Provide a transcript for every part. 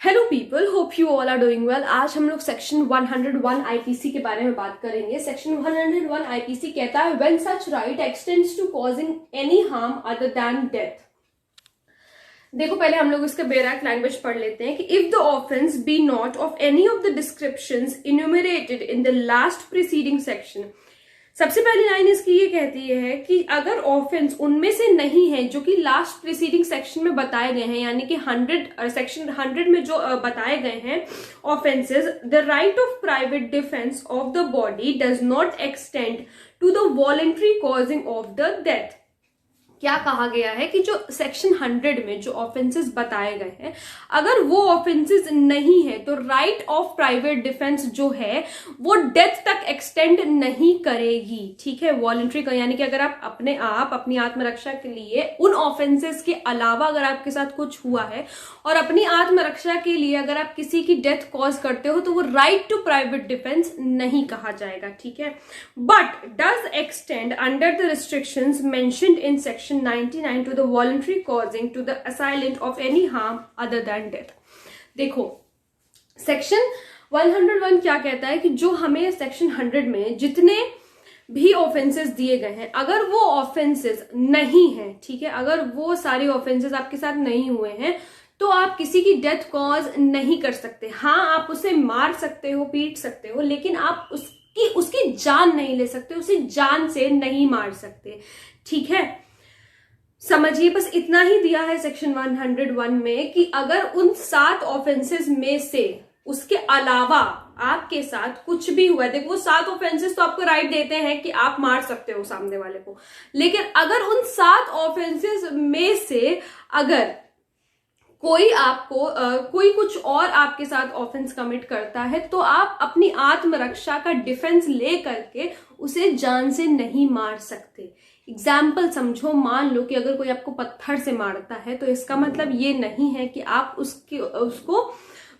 Hello people, hope you all are doing well. आज हम लोग सेक्शन 101 आईपीसी के बारे में बात करेंगे। सेक्शन 101 आईपीसी कहता है when such right extends to causing any harm other than death. देखो, पहले हम लोग इसका बेयर एक्ट लैंग्वेज पढ़ लेते हैं कि if the offence be not of any of the descriptions enumerated in the last preceding section. सबसे पहली लाइन इसकी ये कहती है कि अगर ऑफेंस उनमें से नहीं है जो कि लास्ट प्रीसीडिंग सेक्शन में बताए गए हैं, यानी कि 100 सेक्शन 100 में जो बताए गए हैं offences, the right of private defence of the body does not extend to the voluntary causing of the death. क्या कहा गया है कि जो सेक्शन 100 में जो ऑफेंसेस बताए गए हैं, अगर वो ऑफेंसेस नहीं है तो राइट ऑफ प्राइवेट डिफेंस जो है वो डेथ तक एक्सटेंड नहीं करेगी। ठीक है, वॉलंटरी का यानी कि अगर आप अपनी आत्मरक्षा के लिए उन ऑफेंसेस के अलावा अगर आपके साथ कुछ हुआ है और अपनी आत्मरक्षा के लिए अगर आप किसी की डेथ कॉज करते हो तो वो राइट टू प्राइवेट डिफेंस नहीं कहा जाएगा। ठीक है, but does extend under the restrictions mentioned in section 99 to the voluntary causing to the assailant of any harm other than death। देखो, सेक्शन 101 क्या कहता है कि जो हमें सेक्शन 100 में जितने भी ऑफेंसेस दिए गए हैं, अगर वो ऑफेंसेस नहीं है, ठीक है, अगर वो सारे ऑफेंसेस आपके साथ नहीं हुए हैं तो आप किसी की डेथ कॉज नहीं कर सकते। हाँ, आप उसे मार सकते हो, पीट सकते हो, लेकिन आप उसकी जान नहीं ले सकते, उसे जान से नहीं मार सकते। ठीक है, समझिए, बस इतना ही दिया है सेक्शन 101 में कि अगर उन 7 ऑफेंसेस में से उसके अलावा आपके साथ कुछ भी हुआ है, देखो वो 7 ऑफेंसेस तो आपको राइट देते हैं कि आप मार सकते हो सामने वाले को, लेकिन अगर उन 7 ऑफेंसेस में से अगर कोई कुछ और आपके साथ ऑफेंस कमिट करता है तो आप अपनी आत्मरक्षा का डिफेंस ले करके उसे जान से नहीं मार सकते। एग्जाम्पल समझो, मान लो कि अगर कोई आपको पत्थर से मारता है तो इसका मतलब ये नहीं है कि आप उसको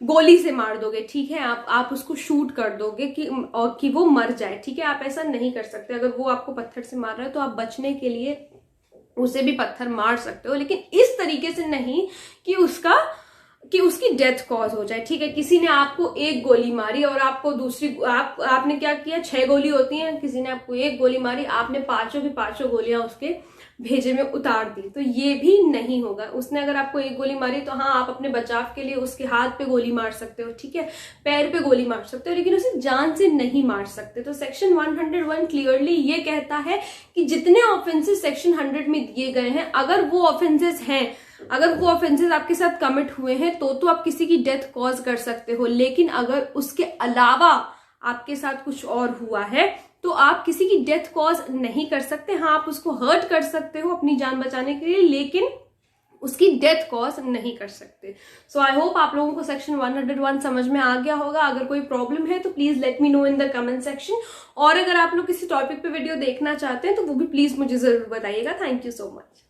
गोली से मार दोगे। ठीक है, आप उसको शूट कर दोगे कि वो मर जाए। ठीक है, आप ऐसा नहीं कर सकते। अगर वो आपको पत्थर से मार रहा है तो आप बचने के लिए उसे भी पत्थर मार सकते हो, लेकिन इस तरीके से नहीं कि उसकी डेथ कॉज हो जाए। ठीक है, किसी ने आपको एक गोली मारी और आपको आपने क्या किया, 6 गोली होती हैं, किसी ने आपको 1 गोली मारी, आपने 5 की 5 गोलियां उसके भेजे में उतार दी, तो ये भी नहीं होगा। उसने अगर आपको 1 गोली मारी तो हाँ, आप अपने बचाव के लिए उसके हाथ पे गोली मार सकते हो, ठीक है, पैर पे गोली मार सकते हो, लेकिन उसे जान से नहीं मार सकते। तो सेक्शन 101 क्लियरली ये कहता है कि जितने ऑफेंसेस सेक्शन 100 में दिए गए हैं, अगर वो ऑफेंसेस आपके साथ कमिट हुए हैं तो आप किसी की डेथ कॉज कर सकते हो, लेकिन अगर उसके अलावा आपके साथ कुछ और हुआ है तो आप किसी की डेथ कॉज नहीं कर सकते। हाँ, आप उसको हर्ट कर सकते हो अपनी जान बचाने के लिए, लेकिन उसकी डेथ कॉज नहीं कर सकते। सो आई होप आप लोगों को सेक्शन 101 समझ में आ गया होगा। अगर कोई प्रॉब्लम है तो please let me know in the comment section, और अगर आप लोग किसी टॉपिक पे वीडियो देखना चाहते हैं तो वो भी प्लीज मुझे जरूर बताइएगा। Thank you so much.